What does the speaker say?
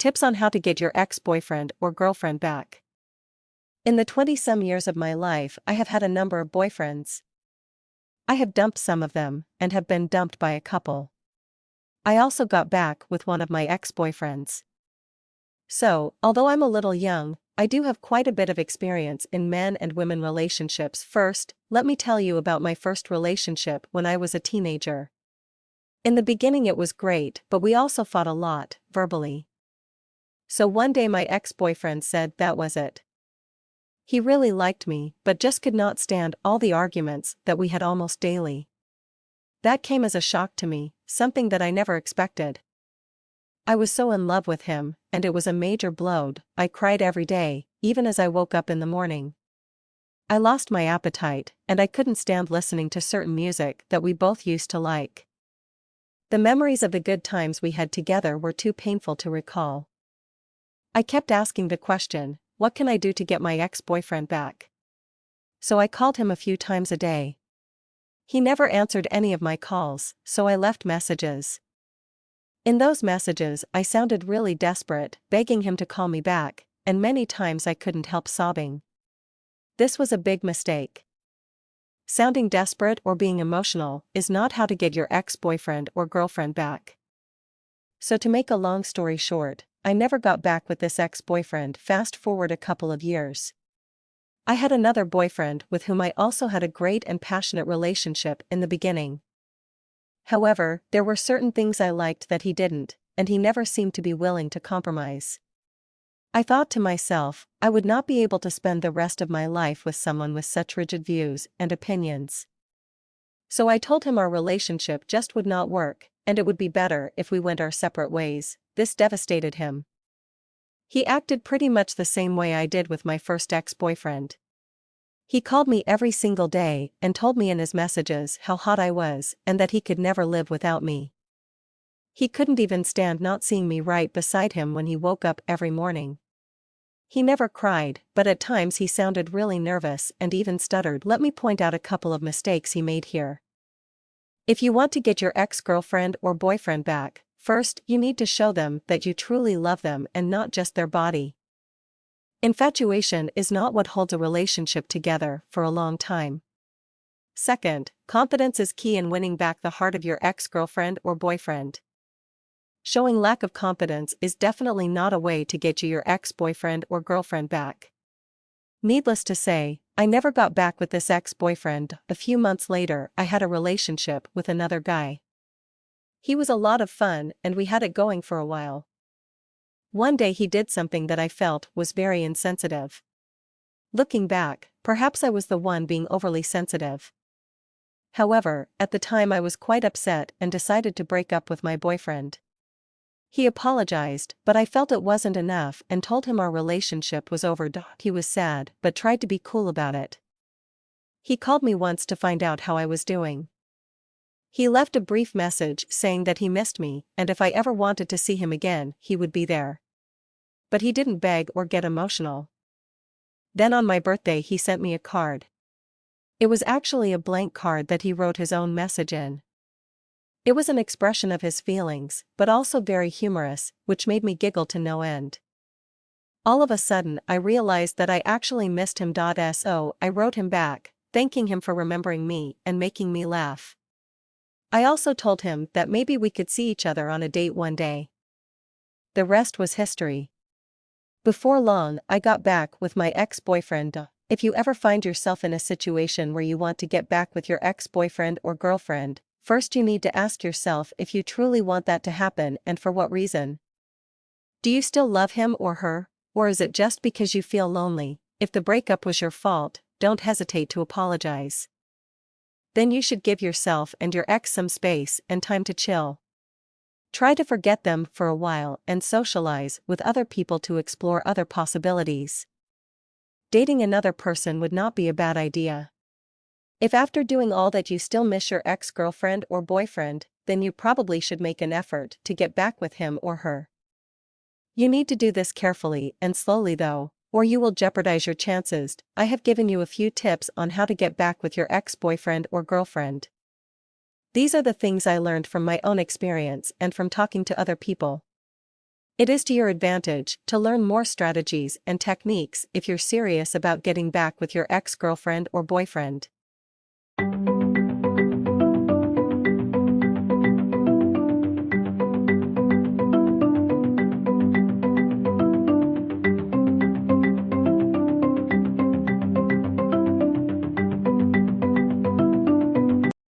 Tips on how to get your ex-boyfriend or girlfriend back. In the 20-some years of my life, I have had a number of boyfriends. I have dumped some of them, and have been dumped by a couple. I also got back with one of my ex-boyfriends. So, although I'm a little young, I do have quite a bit of experience in men and women relationships. First, let me tell you about my first relationship when I was a teenager. In the beginning it was great, but we also fought a lot, verbally. So one day my ex-boyfriend said that was it. He really liked me, but just could not stand all the arguments that we had almost daily. That came as a shock to me, something that I never expected. I was so in love with him, and it was a major blow. I cried every day, even as I woke up in the morning. I lost my appetite, and I couldn't stand listening to certain music that we both used to like. The memories of the good times we had together were too painful to recall. I kept asking the question, what can I do to get my ex-boyfriend back? So I called him a few times a day. He never answered any of my calls, so I left messages. In those messages, I sounded really desperate, begging him to call me back, and many times I couldn't help sobbing. This was a big mistake. Sounding desperate or being emotional is not how to get your ex-boyfriend or girlfriend back. So to make a long story short, I never got back with this ex-boyfriend. Fast forward a couple of years. I had another boyfriend with whom I also had a great and passionate relationship in the beginning. However, there were certain things I liked that he didn't, and he never seemed to be willing to compromise. I thought to myself, I would not be able to spend the rest of my life with someone with such rigid views and opinions. So I told him our relationship just would not work, and it would be better if we went our separate ways. This devastated him. He acted pretty much the same way I did with my first ex-boyfriend. He called me every single day and told me in his messages how hot I was and that he could never live without me. He couldn't even stand not seeing me right beside him when he woke up every morning. He never cried, but at times he sounded really nervous and even stuttered. Let me point out a couple of mistakes he made here. If you want to get your ex-girlfriend or boyfriend back, first, you need to show them that you truly love them and not just their body. Infatuation is not what holds a relationship together for a long time. Second, confidence is key in winning back the heart of your ex-girlfriend or boyfriend. Showing lack of confidence is definitely not a way to get you your ex-boyfriend or girlfriend back. Needless to say, I never got back with this ex-boyfriend. A few months later, I had a relationship with another guy. He was a lot of fun, and we had it going for a while. One day he did something that I felt was very insensitive. Looking back, perhaps I was the one being overly sensitive. However, at the time I was quite upset and decided to break up with my boyfriend. He apologized, but I felt it wasn't enough and told him our relationship was over. He was sad, but tried to be cool about it. He called me once to find out how I was doing. He left a brief message saying that he missed me, and if I ever wanted to see him again, he would be there. But he didn't beg or get emotional. Then on my birthday he sent me a card. It was actually a blank card that he wrote his own message in. It was an expression of his feelings, but also very humorous, which made me giggle to no end. All of a sudden I realized that I actually missed him. So I wrote him back, thanking him for remembering me and making me laugh. I also told him that maybe we could see each other on a date one day. The rest was history. Before long, I got back with my ex-boyfriend. If you ever find yourself in a situation where you want to get back with your ex-boyfriend or girlfriend, first you need to ask yourself if you truly want that to happen and for what reason. Do you still love him or her, or is it just because you feel lonely? If the breakup was your fault, don't hesitate to apologize. Then you should give yourself and your ex some space and time to chill. Try to forget them for a while and socialize with other people to explore other possibilities. Dating another person would not be a bad idea. If after doing all that you still miss your ex-girlfriend or boyfriend, then you probably should make an effort to get back with him or her. You need to do this carefully and slowly though, or you will jeopardize your chances. I have given you a few tips on how to get back with your ex-boyfriend or girlfriend. These are the things I learned from my own experience and from talking to other people. It is to your advantage to learn more strategies and techniques if you're serious about getting back with your ex-girlfriend or boyfriend.